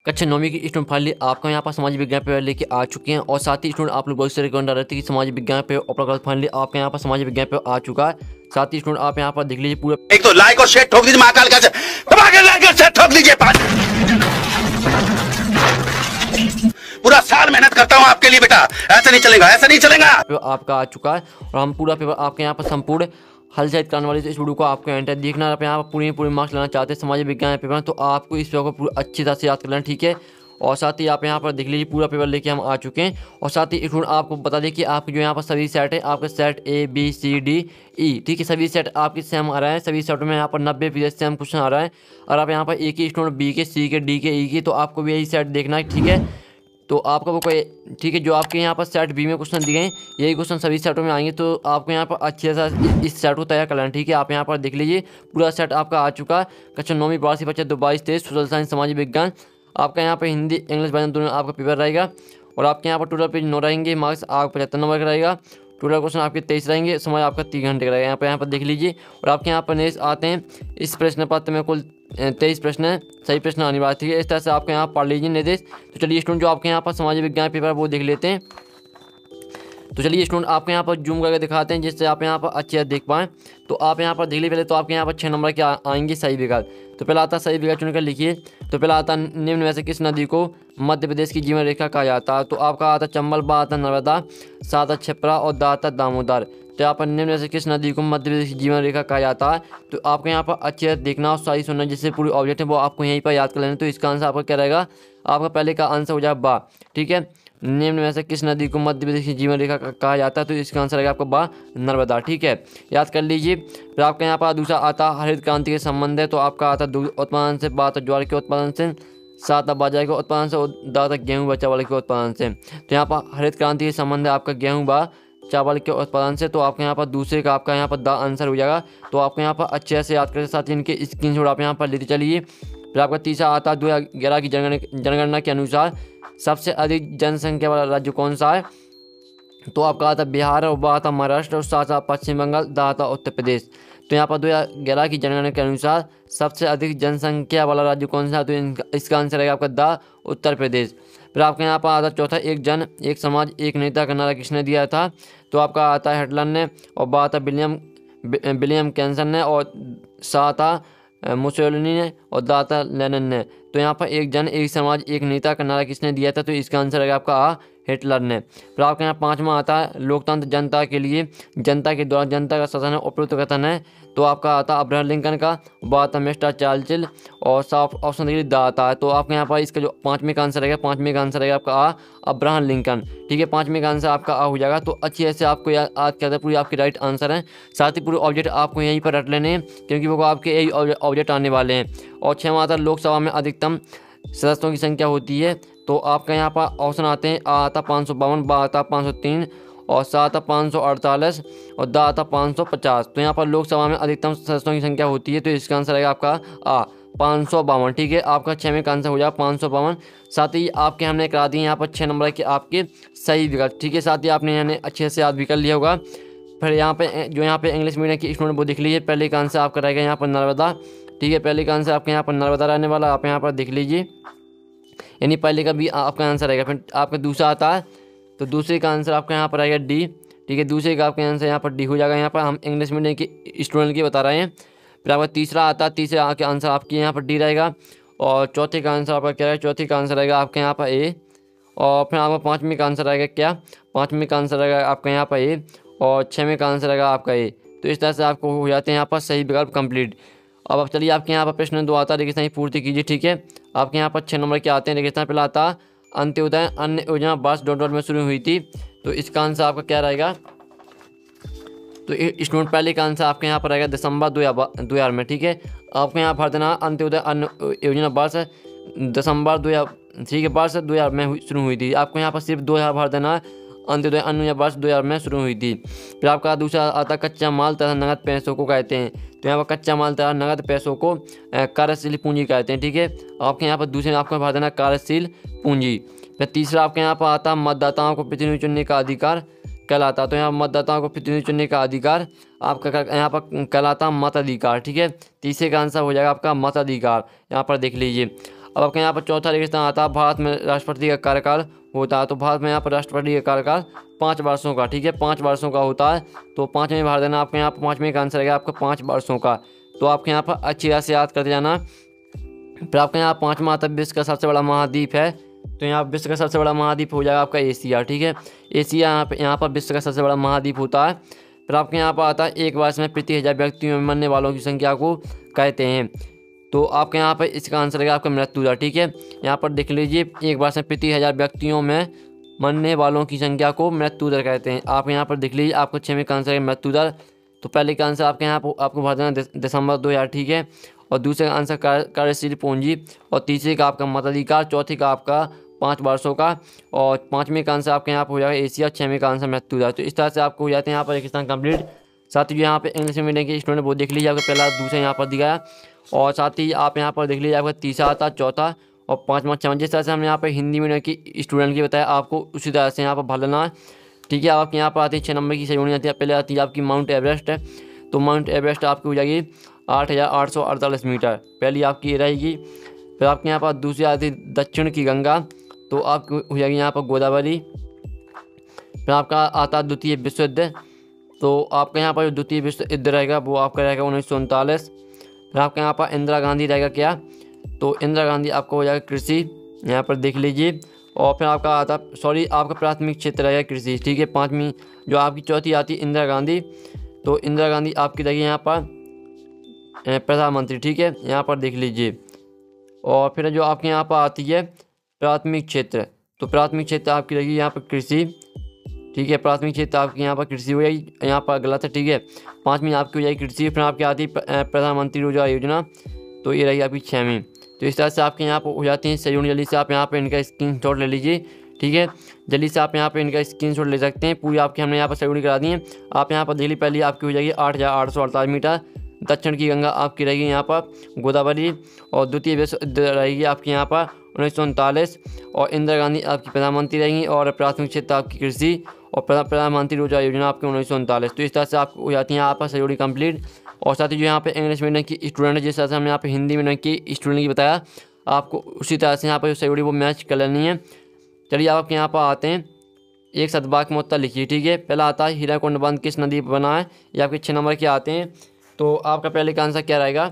कक्षा 9वीं की student finally आपका यहाँ पर समाज विज्ञान पेपर लेके आ चुके हैं और साथ ही स्टूडेंट आप लोग बहुत सारे कमेंट आ रहे थे कि समाज विज्ञान पेपर और फाइनली आपके यहाँ पर समाज विज्ञान पेपर आ चुका है। साथ ही स्टूडेंट आप यहाँ पर देख लीजिए पूरा एक तो लाइक और शेयर ठोक दीजिए महाकाल का लाइक और शेयर ठोक दीजिए। पूरा साल मेहनत करता हूँ आपके लिए बेटा, ऐसा नहीं चलेगा, ऐसा नहीं चलेगा। आपका आ चुका है और हम पूरा पेपर आपके यहाँ पर संपूर्ण हल शायद कराने वाले इस वीडियो को आपको एंटर देखना। आप यहाँ पर पूरे मार्क्स लेना चाहते हैं समाज विज्ञान पेपर में तो आपको इस पेपर को पूरा अच्छी तरह से याद कर लेना, ठीक है। और साथ ही आप यहाँ पर देख लीजिए पूरा पेपर लेके हम आ चुके हैं। और साथ ही स्टूडेंट आपको बता दें कि आपके जो यहाँ पर सभी सेट है आपके set A B C D E, ठीक है, सभी सेट आपके सेम आ रहा है। सभी सेट में यहाँ पर 90% सेम क्वेश्चन आ रहा है। और आप यहाँ पर एक ही स्टूडेंट B के C के D के E के, तो आपको भी यही सेट देखना है, ठीक है। तो आपका वो कोई ठीक है जो आपके यहाँ पर सेट बी में क्वेश्चन दिए हैं यही क्वेश्चन सभी सेटों में आएंगे, तो आपको यहाँ पर अच्छे से इस सेट को तैयार कर लेना, ठीक है। आप यहाँ पर देख लीजिए पूरा सेट आपका आ चुका है। कक्षा 9वीं वार्षिक परीक्षा 2022-23 सोशल साइंस समाज विज्ञान आपका यहाँ पर हिंदी इंग्लिश बाइजन दोनों आपका पेपर रहेगा। और आपके यहाँ पर टोटल पेज 9 रहेंगे, मार्क्स आपका 75 नंबर का रहेगा। टोटल क्वेश्चन आपके 23 रहेंगे, समय आपका 3 घंटे का रहेगा। यहाँ पर देख लीजिए। और आपके यहाँ पर नेक्स्ट आते हैं इस प्रश्न पत्र में कुल 23 प्रश्न है, सही प्रश्न अनिवार्य, ठीक है। इस तरह से आपके यहाँ पढ़ लीजिए निर्देश। तो चलिए स्टूडेंट जो आपके यहाँ पर समाज विज्ञान पेपर वो देख लेते हैं। तो चलिए स्टूडेंट आपके यहाँ पर जूम करके दिखाते हैं जिससे आप यहाँ पर अच्छे से देख पाएँ। तो आप यहाँ पर देख लीजिए। पहले तो आपके यहाँ पर 6 नंबर के आएंगे सही विकल्प। तो पहला आता है सही विकल्प चुनकर लिखिए। तो पहला आता है निम्न में से किस नदी को मध्य प्रदेश की जीवन रेखा कहा जाता है। तो आपका आता है चंबल, बा आता नर्मदा, सा आता क्षिप्रा और दा आता दामोदर। तो यहाँ पर निम्न में से किस नदी को मध्य प्रदेश की जीवन रेखा कहा जाता है। तो आपको यहाँ पर अच्छे से देखना और सही सुनना, जिससे पूरी ऑब्जेक्ट है वो आपको यहीं पर याद कर लेना। तो इसका आंसर आपका क्या रहेगा, आपका पहले का आंसर हो जाए बा, ठीक है। निम्न में से किस नदी को मध्य प्रदेश की जीवन रेखा कहा जाता है। तो इसका आंसर रहेगा आपका बा नर्मदा, ठीक है, याद कर लीजिए। फिर आपका यहाँ पर दूसरा आता हरित क्रांति के संबंध है। तो आपका आता दूध उत्पादन से, बा आता ज्वार के उत्पादन से, सात बाजरे के उत्पादन से और दा आता गेहूँ व चावल के उत्पादन से। तो यहाँ पर हरित क्रांति के संबंध है आपका गेहूँ व चावल के उत्पादन से। तो आपके यहाँ पर दूसरे का आपका यहाँ पर दा आंसर हो जाएगा। तो आपको यहाँ पर अच्छे से याद करके साथ ही इनके स्क्रीनशॉट आप यहाँ पर लेते चलिए। फिर आपका तीसरा आता है 2011 की जनगणना के अनुसार सबसे अधिक जनसंख्या वाला राज्य कौन सा है। तो आपका आता बिहार और बा आता महाराष्ट्र और साथ पश्चिम बंगाल, दा आता उत्तर प्रदेश। तो यहाँ पर 2011 की जनगणना के अनुसार सबसे अधिक जनसंख्या वाला राज्य कौन सा है। तो इसका आंसर रहेगा आपका दा उत्तर प्रदेश। फिर आपके यहाँ पर आता चौथा एक जन एक समाज एक नेता का नारा किसने दिया था। तो आपका आता है हिटलर ने और बा आता विलियम कैंसन ने और सा आता मुसोलिनी ने और दा आता लेनिन ने। तो यहाँ पर एक जन एक समाज एक नेता का नारा किसने दिया था। तो इसका आंसर रहेगा आपका आ हिटलर ने। फिर आपके यहाँ पाँचवा आता है लोकतंत्र जनता के लिए, जनता के द्वारा जनता का शासन है उपयुक्त कथन है। तो आपका आता अब्राहम लिंकन का, वो आता मिस्टर चर्चिल और साफ ऑप्शन देखिए दा आता है। तो आपके यहाँ पर इसका जो पाँचवें का आंसर रहेगा, पाँचवें का आंसर रहेगा आपका आ अब्राहम लिंकन, ठीक है। पाँचवें का आंसर आपका आ हो जाएगा। तो अच्छी ऐसे आपको याद करते पूरी आपकी राइट आंसर है। साथ ही पूरे ऑब्जेक्ट आपको यहीं पर रट लेने हैं क्योंकि वो आपके यही ऑब्जेक्ट आने वाले हैं। और 6वां आता लोकसभा में अधिकतम सदस्यों की संख्या होती है। तो आपका यहाँ पर ऑप्शन आते हैं आ आता 552, बा आता 503 और सा आता 548 और दा आता 550। तो यहाँ पर लोकसभा में अधिकतम सदस्यों की संख्या होती है। तो इसका आंसर रहेगा आपका आ 552, ठीक है। आपका 6वें का आंसर हो जाएगा 552। साथ ही आपके हमने करा दिए यहाँ पर 6 नंबर के आपके सही विकल्प, ठीक है। साथ ही आपने यानी अच्छे से याद भी कर लिया होगा। फिर यहाँ पे जो यहाँ पे इंग्लिश मीडियम की स्टूडेंट वो देख लीजिए। पहले का आंसर आपका रहेगा यहाँ पर नर्मदा, ठीक है। पहले का आंसर आपके यहाँ पर नर्मदा रहने वाला, आप यहाँ पर देख लीजिए, यानी पहले का भी आपका आंसर रहेगा। फिर आपका दूसरा आता है तो दूसरे का आंसर आपका यहाँ पर आएगा डी, ठीक है। दूसरे का आपका आंसर यहाँ पर डी हो जाएगा। यहाँ पर हम इंग्लिश मीडियम की स्टूडेंट की बता रहे हैं। फिर आपका तीसरा आता है, तीसरे का आंसर आपके यहाँ पर डी रहेगा। और चौथे का आंसर आपका क्या है, चौथे का आंसर रहेगा आपके यहाँ पर ए। और फिर आपका पाँचवें का आंसर रहेगा क्या, पाँचवें का आंसर रहेगा आपका यहाँ पर ए और 6वें का आंसर रहेगा आपका ए। तो इस तरह से आपको हो जाते हैं यहाँ पर सही विकल्प कंप्लीट। अब आप चलिए आपके यहाँ पर प्रश्न 2 आता है रेगिस्तान की पूर्ति कीजिए, ठीक है। आपके यहाँ पर 6 नंबर के आते हैं रेगिस्तान। पहला आता अंत्योदय अन्न योजना वर्ष डॉट में शुरू हुई थी। तो इसका आंसर आपका क्या रहेगा। तो स्टूडेंट पहले का आंसर आपके यहाँ पर रहेगा दिसंबर 2000 में, ठीक है। आपके यहाँ भर देना अंत्योदय अन्न योजना वर्ष दिसंबर 2000, ठीक है, वर्ष 2000 में शुरू हुई थी। आपको यहाँ पर सिर्फ 2000 भर देना, अंत्योदय अन्न योजना वर्ष 2000 में शुरू हुई थी। फिर आपका दूसरा आता कच्चा माल तथा नगद पैसों को कहते हैं। तो यहाँ पर कच्चा माल तथा नगद पैसों को कार्यशील पूंजी कहते हैं, ठीक है। आपके यहाँ पर दूसरे आपको भर देना कार्यशील पूंजी। फिर तीसरा आपके यहाँ पर आता मतदाताओं को प्रतिनिधि चुनने का अधिकार कहलाता। तो यहाँ मतदाताओं को प्रतिनिधि चुनने का अधिकार आपका यहाँ पर कहलाता मताधिकार, ठीक है। तीसरे का आंसर हो जाएगा आपका मताधिकार, यहाँ पर देख लीजिए। अब आपके यहाँ पर चौथा रेगिस्तान आता है, भारत में राष्ट्रपति का कार्यकाल होता है। तो भारत में यहाँ पर राष्ट्रपति का कार्यकाल 5 वर्षों का, ठीक है, 5 वर्षों का होता है। तो 5 में भर देना आपके यहाँ पर, 5 का आंसर रहेगा आपका 5 वर्षों का। तो आपके यहाँ पर अच्छी तरह से याद करते जाना। फिर आपके यहाँ 5वां आता है विश्व का सबसे बड़ा महाद्वीप है। तो यहाँ विश्व का सबसे बड़ा महाद्वीप हो जाएगा आपका एशिया, ठीक है। एशिया यहाँ पर विश्व का सबसे बड़ा महाद्वीप होता है। फिर आपके यहाँ पर आता है एक वर्ष में प्रति 1000 व्यक्तियों में मरने वालों की संख्या को कहते हैं। तो आपके यहाँ पर इसका आंसर रहेगा आपका मृत्यु दर, ठीक है। यहाँ पर देख लीजिए, एक वर्ष में प्रति 1000 व्यक्तियों में मरने वालों की संख्या को मृत्यु दर कहते हैं। आप यहाँ पर देख लीजिए, आपको 6वें का आंसर है मृत्यु दर। तो पहले का आंसर आपके यहाँ पर आपको भर देना दिसंबर 2000, ठीक है। और दूसरे का आंसर कार्यशील पूंजी, और तीसरे का आपका मताधिकार, चौथे का आपका 5 वर्षों का, और 5वें का आंसर आपके यहाँ पर हो जाएगा एशिया, 6वें का आंसर मृत्यु दर। तो इस तरह से आपको हो जाते हैं यहाँ पर रेगिस्तान कंप्लीट। साथ ही यहाँ पे इंग्लिश मीडियम के स्टूडेंट वो देख लीजिए, आपका पहला दूसरा यहाँ पर दिया है। और साथ ही आप यहाँ पर देख लीजिए, आपका तीसरा आता, चौथा और 5वां 6वां। जिस तरह से हमने यहाँ पर हिंदी मीडियम की स्टूडेंट की बताया, आपको उसी तरह से यहाँ पर भर लेना है, ठीक है। आपके यहाँ पर आती है 6 नंबर की सही आती है। पहले आती है आपकी माउंट एवरेस्ट है। तो माउंट एवरेस्ट आपकी हो जाएगी 8848 मीटर, पहली आपकी ये रहेगी। फिर आपके यहाँ पर दूसरी आती है दक्षिण की गंगा, तो आपकी हो जाएगी यहाँ पर गोदावरी। फिर आपका आता है द्वितीय विश्व युद्ध, तो आपके यहाँ पर जो द्वितीय विश्व युद्ध रहेगा वो आपका रहेगा 1939। फिर आपके यहाँ पर इंदिरा गांधी रहेगा क्या, तो इंदिरा गांधी आपको हो जाएगा कृषि, यहाँ पर देख लीजिए। और फिर आपका आता आपका प्राथमिक क्षेत्र रहेगा कृषि, ठीक है। 5वीं जो आपकी चौथी आती है इंदिरा गांधी, तो इंदिरा गांधी आपकी रहेगी यहाँ पर प्रधानमंत्री, ठीक है, यहाँ पर देख लीजिए। और फिर जो आपके यहाँ पर आती है प्राथमिक क्षेत्र, तो प्राथमिक क्षेत्र आपकी रहेगी यहाँ पर कृषि, ठीक है। प्राथमिक क्षेत्र आपकी यहाँ पर कृषि हो जाएगी, यहाँ पर गलत है, ठीक है। 5वीं आपकी हो जाएगी कृषि। फिर आपकी आती है प्रधानमंत्री रोजगार योजना, तो ये रहेगी आपकी 6वीं। तो इस तरह से आपके यहाँ पर हो जाती हैं सही। जल्दी से आप यहाँ पर इनका स्क्रीनशॉट ले लीजिए, ठीक है। जल्दी से आप यहाँ पे इनका स्क्रीनशॉट ले सकते हैं। पूरी आपकी हमने यहाँ पर सही करा दी है। आप यहाँ पर दिल्ली पहली आपकी हो जाएगी 8848 मीटर। दक्षिण की गंगा आपकी रहेगी यहाँ पर गोदावरी, और द्वितीय विश्व युद्ध रहेगी आपकी यहाँ पर 1939। और इंदिरा गांधी आपकी प्रधानमंत्री रहेंगी, और प्राथमिक क्षेत्र आपकी कृषि, और प्रधानमंत्री रोजगार योजना आपकी 1939। तो इस तरह से आपको हो जाती है यहाँ पर सही कंप्लीट। और साथ ही जो यहाँ पे इंग्लिश मीडियम की स्टूडेंट है, जिस तरह से हमने यहाँ पे हिंदी मीडियम की स्टूडेंट की बताया, आपको उसी तरह से यहाँ पर जो सही वो मैच कर लेनी है। चलिए आपके यहाँ पर आते हैं, एक सदवाक्य में उत्तर लिखिए, ठीक है। पहला आता है हीराकुंड बांध किस नदी पर बना है, ये आपके 6 नंबर के आते हैं। तो आपका पहले का आंसर क्या रहेगा,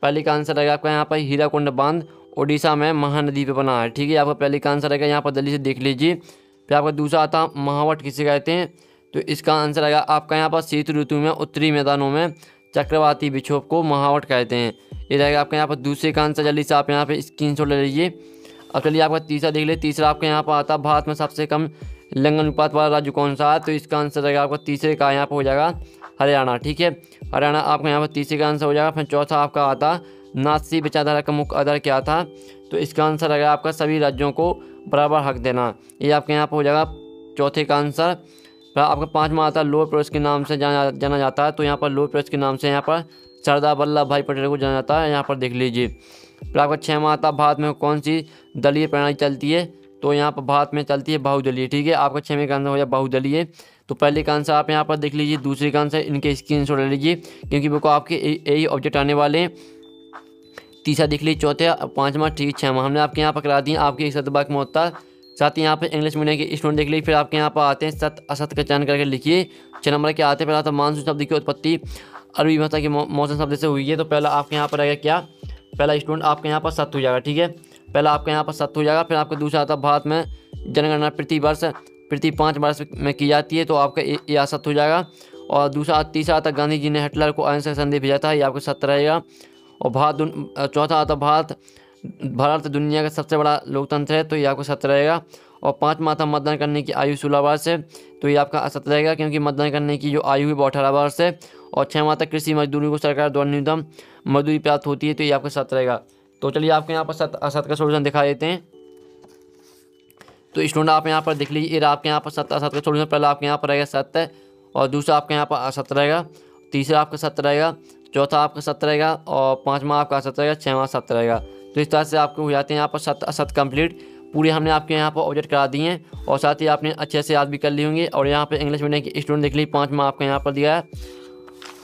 पहले का आंसर रहेगा आपका यहाँ पर हीराकुंड बांध उड़ीसा में महानदी पे बना है, ठीक है। आपका पहले का आंसर रहेगा, यहाँ पर जल्दी से देख लीजिए। फिर आपका दूसरा आता महावट किसे कहते हैं, तो इसका आंसर रहेगा आपका यहाँ पर शीत ऋतु में उत्तरी मैदानों में चक्रवाती विक्षोभ को महावट कहते हैं, ये रहेगा आपका यहाँ पर दूसरे का आंसर। जल्दी से आप यहाँ पर स्क्रीनशॉट ले लीजिए। अब चलिए आपका तीसरा देख लीजिए। तीसरा आपके यहाँ पर आता है भारत में सबसे कम लिंग अनुपात वाला राज्य कौन सा है, तो इसका आंसर रहेगा आपका तीसरे का यहाँ पर हो जाएगा हरियाणा, ठीक है। हरियाणा आपका यहाँ पर तीसरे का आंसर हो जाएगा। फिर चौथा आपका आता नाथसी विचारधारा का मुख्य आधार क्या था, तो इसका आंसर रहेगा आपका सभी राज्यों को बराबर हक देना, ये आपके यहाँ पर हो जाएगा चौथे का आंसर। फिर आपका 5वां आता लोह पुरुष के नाम से जाना जाता है, तो यहाँ पर लोह पुरुष के नाम से यहाँ पर सरदार वल्लभ भाई पटेल को जाना जाता है, यहाँ पर देख लीजिए। फिर आपका 6वां आता भारत में कौन सी दलीय प्रणाली चलती है, तो यहाँ पर भारत में चलती है बहुदलीय, ठीक है। आपका 6वें का आंसर हो जाए बहुदलीय। तो पहले का आंसर आप यहाँ पर देख लीजिए, दूसरे का आंसर इनके स्क्रीनशॉट ले लीजिए, क्योंकि वो आपके यही ऑब्जेक्ट आने वाले हैं। तीसरा देख लीजिए, चौथा 5वां, ठीक 6वां हमने आपके यहाँ पर करा दिए आपके एक सदवाक्य में उत्तर। साथ ही यहाँ पे इंग्लिश मीडियम के स्टूडेंट देख लीजिए। फिर आपके यहाँ पर आते हैं सत्य असत्य का चयन करके लिखिए। 6 नंबर के आते हैं। पहला तो मानसून शब्द की उत्पत्ति अरबी भाषा के मौसम शब्द से हुई है, तो पहला आपके यहाँ पर रहेगा क्या, पहला स्टूडेंट आपके यहाँ पर सत्य हो जाएगा, ठीक है। पहला आपके यहाँ पर सत्य हो जाएगा। फिर आपका दूसरा आता है भारत में जनगणना प्रति 5 वर्ष में की जाती है, तो आपका ये असत्य हो जाएगा। और तीसरा आता गांधी जी ने हिटलर को अहिंसा संदेश भेजा था, ये आपका सत्य रहेगा। और चौथा आता भारत दुनिया का सबसे बड़ा लोकतंत्र है, तो ये आपका सत्य रहेगा। और 5वां आता मतदान करने की आयु 16 वर्ष है, तो ये आपका असत्य रहेगा, क्योंकि मतदान करने की जो आयु है वो 18 वर्ष है। और 6वां आता कृषि मजदूरी को सरकार द्वारा न्यूनतम मजदूरी प्राप्त होती है, तो ये आपका सत्य रहेगा। तो चलिए आपके यहाँ पर सत्य असत्य का सोल्यूशन दिखा देते हैं। तो स्टूडेंट आप यहाँ पर देख लीजिए, आपके यहाँ पर सत्य असत्य का सोल्यूशन पहला आपके यहाँ पर रहेगा सत्य, और दूसरा आपके यहाँ पर असत्य रहेगा, तीसरा आपका सत्य रहेगा, चौथा आपका सत्य रहेगा, और 5वां आपका असत्य रहेगा, 6वां सत्य रहेगा। तो इस तरह से आपको हो जाते हैं यहाँ पर सत्य असत्य कंप्लीट। पूरी हमने आपके यहाँ पर ऑब्जेक्ट करा दिए हैं, और साथ ही आपने अच्छे से याद भी कर ली होंगे। और यहाँ पे इंग्लिश मीडियम के स्टूडेंट देख लीजिए, 5वां आपका यहाँ पर दिया है,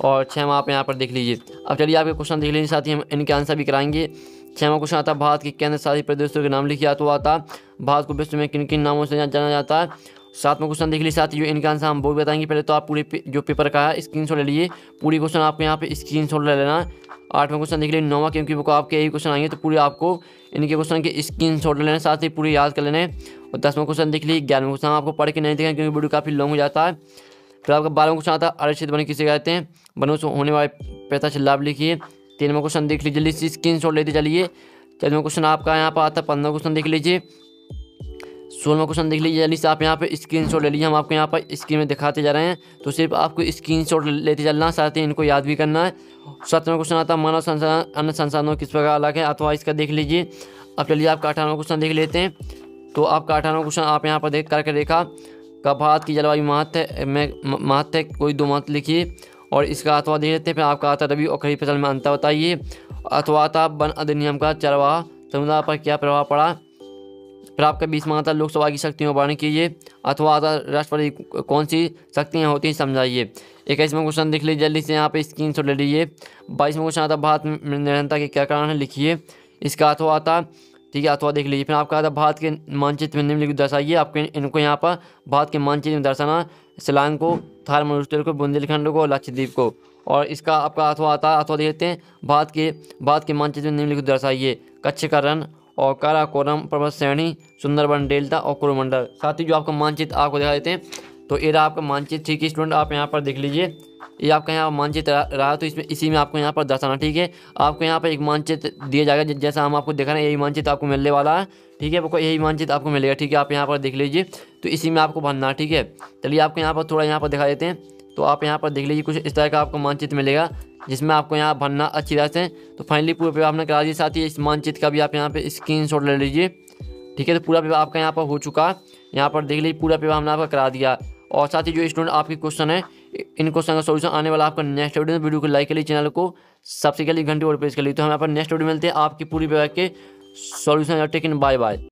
और 6वां आप यहाँ पर देख लीजिए। अब चलिए आपके क्वेश्चन देख लीजिए, साथ ही हम इनके आंसर भी कराएंगे। 6वां क्वेश्चन आता है भारत के केंद्र शासित प्रदेशों के नाम लिखिए। तो आता भारत को विश्व में किन किन नामों से जाना जाता है। 7वां क्वेश्चन देख लीजिए साथी, जो इनका आंसर हम वो भी बताएंगे। पहले तो आप पूरे जो पेपर का है स्क्रीनशॉट ले लीजिए, पूरी क्वेश्चन आपको यहाँ पे स्क्रीनशॉट ले लेना। 8वां क्वेश्चन देख लीजिए, 9वां, क्योंकि वो आपके यही क्वेश्चन आएंगे तो पूरे आपको इनके क्वेश्चन के स्क्रीनशॉट ले लेना, साथ ही पूरी याद कर लेने। और 10वां क्वेश्चन देख लीजिए। 11वां क्वेश्चन आपको पढ़ के नहीं देखें क्योंकि वीडियो काफ़ी लॉन्ग हो जाता है। फिर आपका 12वां क्वेश्चन आता है आरक्षित वन किसे कहते हैं, वनों से होने वाले पैताश लाभ लिखिए। 13वां क्वेश्चन देख लीजिए, जल्दी से स्क्रीनशॉट लेते चलिए। 14वां क्वेश्चन आपका यहाँ पर आता है। 15वां क्वेश्चन देख लीजिए। 16वां क्वेश्चन देख लीजिए, जल्दी से आप यहाँ पे स्क्रीनशॉट ले लीजिए। हम आपको यहाँ पर स्क्रीन में दिखाते जा रहे हैं तो सिर्फ आपको स्क्रीनशॉट लेते चलना, साथ ही इनको याद भी करना है। 17वां क्वेश्चन आता है मानव संसाधन अन्य संसाधनों किस प्रकार अलग है, अथवा इसका देख लीजिए। अब चलिए आपका 18वां क्वेश्चन देख लेते हैं। तो आपका 18वां क्वेश्चन आप यहाँ पर देख करके देखा का भारत की जलवायु महत्व कोई दो महत्व लिखिए और इसका अथवा देख लेते हैं। फिर आपका आता रबी और खरीफ फसल में अंतर बताइए। अथवा आता वन अधिनियम का चरवाहा समुदाय पर क्या प्रभाव पड़ा। फिर आपका 20वां आता लोकसभा की शक्तियों का वर्णन कीजिए। अथवा आता राष्ट्रपति कौन सी शक्तियाँ होती हैं समझाइए। 21वां क्वेश्चन देख लीजिए, जल्दी से यहाँ पे स्क्रीनशॉट ले लीजिए। 22वां क्वेश्चन आता भारत में निरंतरता के क्या कारण है लिखिए, इसका अथवा आता ठीक है, अथवा देख लीजिए। फिर आपका आता भारत के मानचित्र में निम्नलिखित दर्शाइए। आपको इनको यहाँ पर भारत के मानचित्र में दर्शाना, शिलांग को, थार मरुस्थल को, बुंदेलखंड को, लक्षद्वीप को। और इसका आपका अथवा आता है, अथवा देखते हैं भारत के मानचित्र में निम्नलिखित दर्शाइए, कच्छ का रण और काराकोरम पर्वत श्रेणी, सुंदरबन डेल्टा और कोरोमंडल। साथ ही जो आपका मानचित्र आपको दिखा देते हैं। तो ये रहा आपका मानचित्र, ठीक है स्टूडेंट, आप यहाँ पर देख लीजिए। ये आपका यहाँ मानचित्र रहा तो इसमें इसी में आपको यहाँ पर दर्शाना, ठीक है। आपको यहाँ पर एक मानचित्र दिया जाएगा जैसा हम आपको दिखा रहे हैं, यही मानचित्र आपको मिलने वाला है, ठीक है। आपको यही मानचित्र आपको मिलेगा, ठीक है। आप यहाँ पर देख लीजिए, तो इसी में आपको भरना, ठीक है। चलिए आपको यहाँ पर थोड़ा यहाँ पर दिखा देते हैं। तो आप यहाँ पर देख लीजिए, कुछ इस तरह का आपको मानचित्र मिलेगा जिसमें आपको यहाँ भरना अच्छी तरह से। तो फाइनली पूरा पेपर आपने करा दिया, साथ ही इस मानचित्र का भी आप यहाँ पे स्क्रीनशॉट ले लीजिए, ठीक है। तो पूरा पेपर आपका यहाँ पर हो चुका है, यहाँ पर देख लीजिए पूरा पेपर हमने आपका करा दिया। और साथ ही जो स्टूडेंट आपके क्वेश्चन है, इन क्वेश्चन का सॉल्यूशन आने वाला आपका नेक्स्ट वीडियो को लाइक कर लीजिए, चैनल को सब्सक्राइब कर लीजिए, घंटी और प्रेस कर लीजिए। तो हम यहाँ पर नेक्स्ट वीडियो मिलते हैं आपकी पूरी पेपर के सॉल्यूशन। टेक इन, बाय बाय।